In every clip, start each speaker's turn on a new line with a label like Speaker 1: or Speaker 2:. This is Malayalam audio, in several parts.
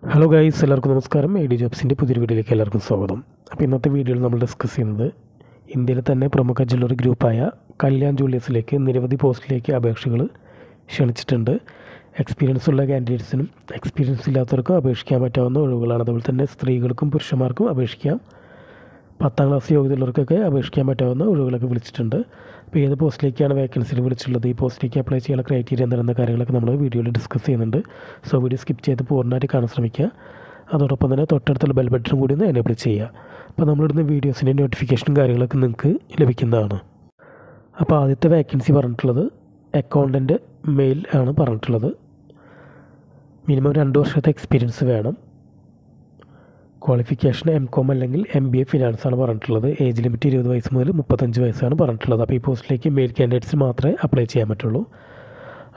Speaker 1: ഹലോ ഗൈസ്, എല്ലാവർക്കും നമസ്കാരം. എ ഡി ജോബ്സിൻ്റെ പുതിയൊരു വീഡിയോയിലേക്ക് എല്ലാവർക്കും സ്വാഗതം. അപ്പോൾ ഇന്നത്തെ വീഡിയോയിൽ നമ്മൾ ഡിസ്കസ് ചെയ്യുന്നത് ഇന്ത്യയിലെ തന്നെ പ്രമുഖ ജ്വല്ലറി ഗ്രൂപ്പായ കല്യാൺ ജുവല്ലേഴ്സിലേക്ക് നിരവധി പോസ്റ്റിലേക്ക് അപേക്ഷകൾ ക്ഷണിച്ചിട്ടുണ്ട്. എക്സ്പീരിയൻസ് ഉള്ള കാൻഡിഡേറ്റ്സിനും എക്സ്പീരിയൻസ് ഇല്ലാത്തവർക്കും അപേക്ഷിക്കാൻ പറ്റാവുന്ന ഒഴിവുകളാണ്. അതുപോലെ തന്നെ സ്ത്രീകൾക്കും പുരുഷന്മാർക്കും അപേക്ഷിക്കാം. 10ാം ക്ലാസ് യോഗ്യതയുള്ളവർക്കൊക്കെ അപേക്ഷിക്കാൻ പറ്റാവുന്ന ഒഴിവുകളൊക്കെ വിളിച്ചിട്ടുണ്ട്. അപ്പോൾ ഏത് പോസ്റ്റിലേക്കാണ് വേക്കൻസിയിൽ വിളിച്ചിട്ടുള്ളത്, ഈ പോസ്റ്റിലേക്ക് അപ്ലൈ ചെയ്യാനുള്ള ക്രൈറ്റീരിയ എന്താണെന്ന കാര്യങ്ങളൊക്കെ നമ്മൾ വീഡിയോയിൽ ഡിസ്കസ് ചെയ്യുന്നുണ്ട്. സോ വീഡിയോ സ്കിപ്പ് ചെയ്ത് പൂർണ്ണമായിട്ട് കാണാൻ ശ്രമിക്കുക. അതോടൊപ്പം തന്നെ തൊട്ടടുത്തുള്ള ബെൽ ബട്ടൺ കൂടി ഒന്ന് എനേബിൾ ചെയ്യുക. അപ്പോൾ നമ്മളിടുന്ന വീഡിയോസിൻ്റെ നോട്ടിഫിക്കേഷനും കാര്യങ്ങളൊക്കെ നിങ്ങൾക്ക് ലഭിക്കുന്നതാണ്. അപ്പോൾ ആദ്യത്തെ വേക്കൻസി പറഞ്ഞിട്ടുള്ളത് അക്കൗണ്ടൻറ്റ് മെയിൽ ആണ് പറഞ്ഞിട്ടുള്ളത്. മിനിമം 2 വർഷത്തെ എക്സ്പീരിയൻസ് വേണം. ക്വാളിഫിക്കേഷൻ MCOM അല്ലെങ്കിൽ MBA ഫിനാൻസ് ആണ് പറഞ്ഞിട്ടുള്ളത്. ഏജ് ലിമിറ്റ് 20 വയസ്സ് മുതൽ 35 വയസ്സാണ് പറഞ്ഞിട്ടുള്ളത്. അപ്പോൾ ഈ പോസ്റ്റിലേക്ക് മെയിൽ കാൻഡിഡേറ്റ്സിന് മാത്രമേ അപ്ലൈ ചെയ്യാൻ പറ്റുള്ളൂ.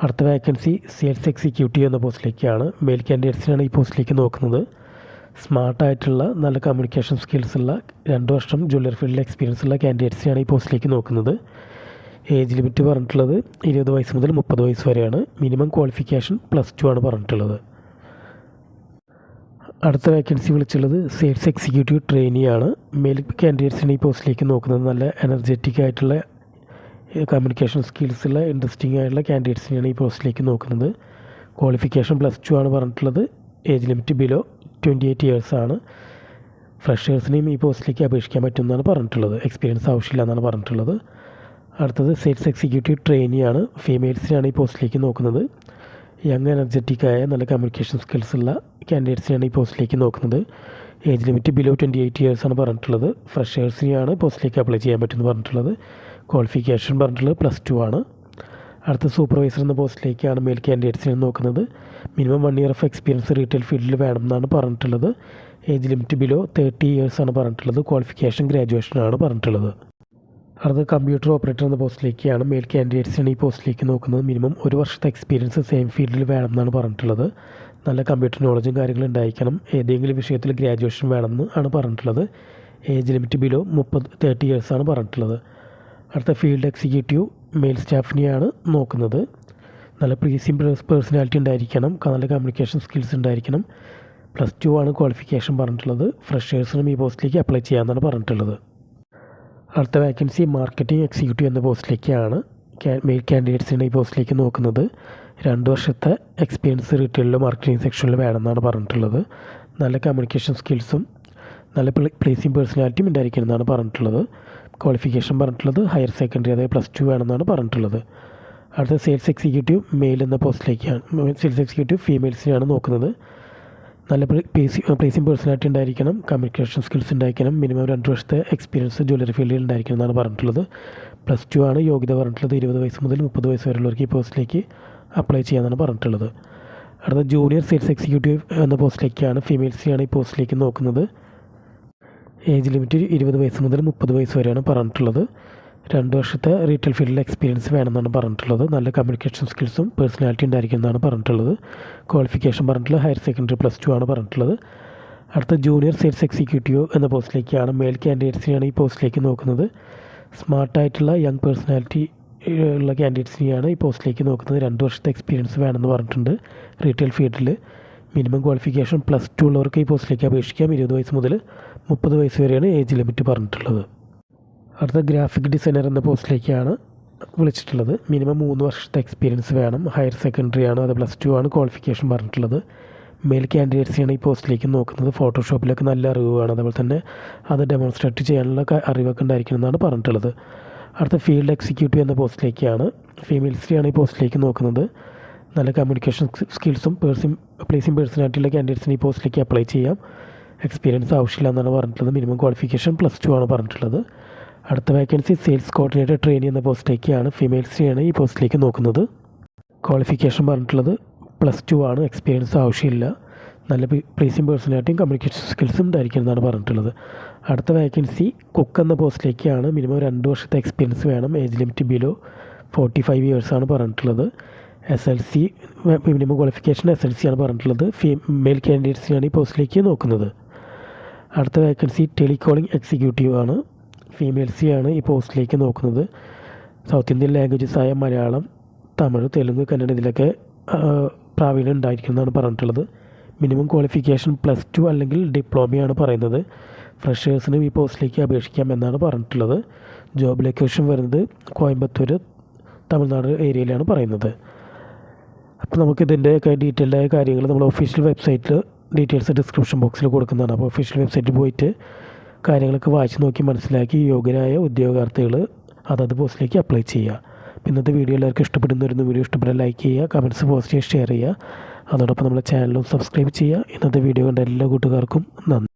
Speaker 1: അടുത്ത വേക്കൻസി സെയിൽസ് എക്സിക്യൂട്ടീവ് എന്ന പോസ്റ്റിലേക്കാണ്. മെയിൽ കാൻഡിഡേറ്റ്സിനാണ് ഈ പോസ്റ്റിലേക്ക് നോക്കുന്നത്. സ്മാർട്ടായിട്ടുള്ള നല്ല കമ്മ്യൂണിക്കേഷൻ സ്കിൽസ് ഉള്ള 2 വർഷം ജ്വല്ലറി ഫീൽഡിൽ എക്സ്പീരിയൻസ് ഉള്ള കാൻഡിഡേറ്റ്സിനാണ് ഈ പോസ്റ്റിലേക്ക് നോക്കുന്നത്. ഏജ് ലിമിറ്റ് പറഞ്ഞിട്ടുള്ളത് 20 വയസ്സ് മുതൽ 30 വയസ്സ് വരെയാണ്. മിനിമം ക്വാളിഫിക്കേഷൻ +2 ആണ് പറഞ്ഞിട്ടുള്ളത്. അടുത്ത വേക്കൻസി വിളിച്ചുള്ളത് സെയിൽസ് എക്സിക്യൂട്ടീവ് ട്രെയിനിയാണ്. മെയിൽ കാൻഡിഡേറ്റ്സിന് ഈ പോസ്റ്റിലേക്ക് നോക്കുന്നത് നല്ല എനർജറ്റിക് ആയിട്ടുള്ള കമ്മ്യൂണിക്കേഷൻ സ്കിൽസ് ഉള്ള ഇൻട്രസ്റ്റിംഗ് ആയിട്ടുള്ള കാൻഡിഡേറ്റ്സിനെയാണ് ഈ പോസ്റ്റിലേക്ക് നോക്കുന്നത്. ക്വാളിഫിക്കേഷൻ +2 ആണ് പറഞ്ഞിട്ടുള്ളത്. ഏജ് ലിമിറ്റ് ബിലോ 28 ഇയേഴ്സ് ആണ്. ഫ്രഷേഴ്സിനെയും ഈ പോസ്റ്റിലേക്ക് അപേക്ഷിക്കാൻ പറ്റുമെന്നാണ് പറഞ്ഞിട്ടുള്ളത്. എക്സ്പീരിയൻസ് ആവശ്യമില്ല എന്നാണ് പറഞ്ഞിട്ടുള്ളത്. അടുത്തത് സെയിൽസ് എക്സിക്യൂട്ടീവ് ട്രെയിനിയാണ്. ഫീമെയിൽസിനാണ് ഈ പോസ്റ്റിലേക്ക് നോക്കുന്നത്. യങ് എനർജറ്റിക്കായ നല്ല കമ്മ്യൂണിക്കേഷൻ സ്കിൽസ് ഉള്ള കാൻഡിഡേറ്റ്സിനെയാണ് ഈ പോസ്റ്റിലേക്ക് നോക്കുന്നത്. ഏജ് ലിമിറ്റ് ബിലോ 28 ഇയേഴ്സ് ആണ് പറഞ്ഞിട്ടുള്ളത്. ഫ്രഷേഴ്സിനെയാണ് പോസ്റ്റിലേക്ക് അപ്ലൈ ചെയ്യാൻ പറ്റുമെന്ന് പറഞ്ഞിട്ടുള്ളത്. ക്വാളിഫിക്കേഷൻ പറഞ്ഞിട്ടുള്ളത് +2 ആണ്. അടുത്ത സൂപ്പർവൈസർ എന്ന പോസ്റ്റിലേക്കാണ് മെയിൽ കാൻഡിഡേറ്റ്സിനെ നോക്കുന്നത്. Minimum 1 year of experience retail ഫീൽഡിൽ വേണം എന്നാണ് പറഞ്ഞിട്ടുള്ളത്. ഏജ് ലിമിറ്റ് ബിലോ 30 ഇയേഴ്സ് ആണ് പറഞ്ഞിട്ടുള്ളത്. ക്വാളിഫിക്കേഷൻ ഗ്രാജുവേഷനാണ് പറഞ്ഞിട്ടുള്ളത്. അടുത്ത കമ്പ്യൂട്ടർ ഓപ്പറേറ്റർ എന്ന പോസ്റ്റിലേക്കാണ്. മെയിൽ കാൻഡിഡേറ്റ്സിനാണ് ഈ പോസ്റ്റിലേക്ക് നോക്കുന്നത്. മിനിമം 1 വർഷത്തെ എക്സ്പീരിയൻസ് സെയിം ഫീൽഡിൽ വേണം എന്നാണ് പറഞ്ഞിട്ടുള്ളത്. നല്ല കമ്പ്യൂട്ടർ നോളജും കാര്യങ്ങളും ഉണ്ടായിരിക്കണം. ഏതെങ്കിലും വിഷയത്തിൽ ഗ്രാജുവേഷൻ വേണമെന്ന് ആണ് പറഞ്ഞിട്ടുള്ളത്. ഏജ് ലിമിറ്റ് ബിലോ 30 ഇയേഴ്സ് ആണ് പറഞ്ഞിട്ടുള്ളത്. അടുത്ത ഫീൽഡ് എക്സിക്യൂട്ടീവ് മെയിൽ സ്റ്റാഫിനെയാണ് നോക്കുന്നത്. നല്ല പ്രീസിം പേഴ്സണാലിറ്റി ഉണ്ടായിരിക്കണം. നല്ല കമ്മ്യൂണിക്കേഷൻ സ്കിൽസ് ഉണ്ടായിരിക്കണം. +2 ആണ് ക്വാളിഫിക്കേഷൻ പറഞ്ഞിട്ടുള്ളത്. ഫ്രഷേഴ്സിനും ഈ പോസ്റ്റിലേക്ക് അപ്ലൈ ചെയ്യാമെന്നാണ് പറഞ്ഞിട്ടുള്ളത്. അടുത്ത വേക്കൻസി മാർക്കറ്റിംഗ് എക്സിക്യൂട്ടീവ് എന്ന പോസ്റ്റിലേക്കാണ്. മെയിൽ കാൻഡിഡേറ്റ്സിനെ ഈ പോസ്റ്റിലേക്ക് നോക്കുന്നത്. 2 വർഷത്തെ എക്സ്പീരിയൻസ് റീറ്റെയിലിലോ മാർക്കറ്റിംഗ് സെക്ഷനിൽ വേണമെന്നാണ് പറഞ്ഞിട്ടുള്ളത്. നല്ല കമ്മ്യൂണിക്കേഷൻ സ്കിൽസും നല്ല പ്ലേസിംഗ് പേഴ്സണാലിറ്റിയും ഉണ്ടായിരിക്കണമെന്നാണ് പറഞ്ഞിട്ടുള്ളത്. ക്വാളിഫിക്കേഷൻ പറഞ്ഞിട്ടുള്ളത് ഹയർ സെക്കൻഡറി അതായത് +2 വേണമെന്നാണ് പറഞ്ഞിട്ടുള്ളത്. അടുത്ത സെയിൽസ് എക്സിക്യൂട്ടീവ് മെയിൽ എന്ന പോസ്റ്റിലേക്കാണ്. സെയിൽസ് എക്സിക്യൂട്ടീവ് ഫീമെയിൽസിനെയാണ് നോക്കുന്നത്. നല്ല പ്ലേസിംഗ് പേഴ്സണാലിറ്റി ഉണ്ടായിരിക്കണം. കമ്മ്യൂണിക്കേഷൻ സ്കിൽസ് ഉണ്ടായിരിക്കണം. മിനിമം 2 വർഷത്തെ എക്സ്പീരിയൻസ് ജ്വല്ലറി ഫീൽഡിൽ ഉണ്ടായിരിക്കണം എന്നാണ് പറഞ്ഞിട്ടുള്ളത്. +2 ആണ് യോഗ്യത പറഞ്ഞിട്ടുള്ളത്. 20 വയസ്സ് മുതൽ 30 വയസ്സ് വരെയുള്ളവർക്ക് ഈ പോസ്റ്റിലേക്ക് അപ്ലൈ ചെയ്യാമെന്നാണ് പറഞ്ഞിട്ടുള്ളത്. അടുത്ത ജൂനിയർ സെയിൽസ് എക്സിക്യൂട്ടീവ് എന്ന പോസ്റ്റിലേക്കാണ്. ഫീമെയിൽസിനെയാണ് ഈ പോസ്റ്റിലേക്ക് നോക്കുന്നത്. ഏജ് ലിമിറ്റ് 20 വയസ്സ് മുതൽ 30 വയസ്സ് വരെയാണ് പറഞ്ഞിട്ടുള്ളത്. 2 വർഷത്തെ റീറ്റെയിൽ ഫീൽഡിൽ എക്സ്പീരിയൻസ് വേണമെന്നാണ് പറഞ്ഞിട്ടുള്ളത്. നല്ല കമ്മ്യൂണിക്കേഷൻ സ്കിൽസും പേഴ്സണാലിറ്റി ഉണ്ടായിരിക്കുന്നതാണ് പറഞ്ഞിട്ടുള്ളത്. ക്വാളിഫിക്കേഷൻ പറഞ്ഞിട്ടുള്ളത് ഹയർ സെക്കൻഡറി +2 ആണ് പറഞ്ഞിട്ടുള്ളത്. അടുത്ത ജൂനിയർ സെയിൽസ് എക്സിക്യൂട്ടീവ് എന്ന പോസ്റ്റിലേക്കാണ്. മെയിൽ കാൻഡിഡേറ്റ്സിനെയാണ് ഈ പോസ്റ്റിലേക്ക് നോക്കുന്നത്. സ്മാർട്ടായിട്ടുള്ള യങ് പേഴ്സണാലിറ്റി ഉള്ള കാൻഡിഡേറ്റ്സിനെയാണ് ഈ പോസ്റ്റിലേക്ക് നോക്കുന്നത്. 2 വർഷത്തെ എക്സ്പീരിയൻസ് വേണമെന്ന് പറഞ്ഞിട്ടുണ്ട്. റീറ്റെയിൽ ഫീൽഡിൽ മിനിമം ക്വാളിഫിക്കേഷൻ +2 ഉള്ളവർക്ക് ഈ പോസ്റ്റിലേക്ക് അപേക്ഷിക്കാം. 20 വയസ്സ് മുതൽ 30 വയസ്സ് വരെയാണ് ഏജ് ലിമിറ്റ് പറഞ്ഞിട്ടുള്ളത്. അടുത്ത ഗ്രാഫിക് ഡിസൈനർ എന്ന പോസ്റ്റിലേക്കാണ് വിളിച്ചിട്ടുള്ളത്. മിനിമം 3 വർഷത്തെ എക്സ്പീരിയൻസ് വേണം. ഹയർ സെക്കൻഡറി ആണ്, അത് +2 ആണ് ക്വാളിഫിക്കേഷൻ പറഞ്ഞിട്ടുള്ളത്. മെയിൽ കാൻഡിഡേറ്റ്സിനാണ് ഈ പോസ്റ്റിലേക്ക് നോക്കുന്നത്. ഫോട്ടോഷോപ്പിലൊക്കെ നല്ല അറിവ് വേണം. അതുപോലെ തന്നെ അത് ഡെമോൺസ്ട്രേറ്റ് ചെയ്യാനുള്ള അറിവൊക്കെ ഉണ്ടായിരിക്കണം എന്നാണ് പറഞ്ഞിട്ടുള്ളത്. അടുത്ത ഫീൽഡ് എക്സിക്യൂട്ടീവ് എന്ന പോസ്റ്റിലേക്കാണ്. ഫീമെയിൽസിനെയാണ് ഈ പോസ്റ്റിലേക്ക് നോക്കുന്നത്. നല്ല കമ്മ്യൂണിക്കേഷൻ സ്കിൽസും പ്ലേസിംഗ് പേഴ്സണാലിറ്റിയുള്ള കാൻഡിഡേറ്റ്സിന് ഈ പോസ്റ്റിലേക്ക് അപ്ലൈ ചെയ്യാം. എക്സ്പീരിയൻസ് ആവശ്യമില്ല എന്നാണ് പറഞ്ഞിട്ടുള്ളത്. മിനിമം ക്വാളിഫിക്കേഷൻ +2 ആണ് പറഞ്ഞിട്ടുള്ളത്. അടുത്ത വേക്കൻസി സെയിൽസ് കോർഡിനേറ്റർ ട്രെയിനി എന്ന പോസ്റ്റിലേക്കാണ്. ഫീമെയിൽസിനെയാണ് ഈ പോസ്റ്റിലേക്ക് നോക്കുന്നത്. ക്വാളിഫിക്കേഷൻ പറഞ്ഞിട്ടുള്ളത് +2 ആണ്. എക്സ്പീരിയൻസ് ആവശ്യമില്ല. നല്ല പ്ലേസിംഗ് പേഴ്സണാലിറ്റിയും കമ്മ്യൂണിക്കേഷൻ സ്കിൽസും ഉണ്ടായിരിക്കണം എന്നാണ് പറഞ്ഞിട്ടുള്ളത്. അടുത്ത വേക്കൻസി കുക്ക് എന്ന പോസ്റ്റിലേക്കാണ്. മിനിമം 2 വർഷത്തെ എക്സ്പീരിയൻസ് വേണം. ഏജ് ലിമിറ്റ് ബിലോ 45 ഇയേഴ്സ് ആണ് പറഞ്ഞിട്ടുള്ളത്. SLC മിനിമം ക്വാളിഫിക്കേഷൻ SLC ആണ് പറഞ്ഞിട്ടുള്ളത്. മെയിൽ കാൻഡിഡേറ്റ്സിനാണ് ഈ പോസ്റ്റിലേക്ക് നോക്കുന്നത്. അടുത്ത വേക്കൻസി ടെലികോളിംഗ് എക്സിക്യൂട്ടീവ് ആണ്. ഫീമെയിൽസിയാണ് ഈ പോസ്റ്റിലേക്ക് നോക്കുന്നത്. സൗത്ത് ഇന്ത്യൻ ലാംഗ്വേജസ് ആയ മലയാളം, തമിഴ്, തെലുങ്ക്, കന്നഡ ഇതിലൊക്കെ പ്രാവീണ്യം ഉണ്ടായിരിക്കും എന്നാണ് പറഞ്ഞിട്ടുള്ളത്. മിനിമം ക്വാളിഫിക്കേഷൻ +2 അല്ലെങ്കിൽ ഡിപ്ലോമയാണ് പറയുന്നത്. ഫ്രഷേഴ്സിനും ഈ പോസ്റ്റിലേക്ക് അപേക്ഷിക്കാം എന്നാണ് പറഞ്ഞിട്ടുള്ളത്. ജോബ് ലൊക്കേഷൻ വരുന്നത് കോയമ്പത്തൂർ, തമിഴ്നാട് ഏരിയയിലാണ് പറയുന്നത്. അപ്പോൾ നമുക്കിതിൻ്റെയൊക്കെ ഡീറ്റെയിൽഡായ കാര്യങ്ങൾ നമ്മൾ ഒഫീഷ്യൽ വെബ്സൈറ്റിൽ ഡീറ്റെയിൽസ് ഡിസ്ക്രിപ്ഷൻ ബോക്സിൽ കൊടുക്കുന്നതാണ്. അപ്പോൾ ഒഫീഷ്യൽ വെബ്സൈറ്റിൽ പോയിട്ട് കാര്യങ്ങളൊക്കെ വായിച്ച് നോക്കി മനസ്സിലാക്കി യോഗ്യരായ ഉദ്യോഗാർത്ഥികൾ അതത് പോസ്റ്റിലേക്ക് അപ്ലൈ ചെയ്യുക. ഇന്നത്തെ വീഡിയോ എല്ലാവർക്കും ഇഷ്ടപ്പെടുന്ന വീഡിയോ ഇഷ്ടപ്പെട്ടാൽ ലൈക്ക് ചെയ്യുക, കമൻറ്റ്സ് പോസ്റ്റ് ചെയ്യുക, ഷെയർ ചെയ്യുക. അതോടൊപ്പം നമ്മുടെ ചാനലും സബ്സ്ക്രൈബ് ചെയ്യുക. ഇന്നത്തെ വീഡിയോ കണ്ട എല്ലാ കൂട്ടുകാർക്കും നന്ദി.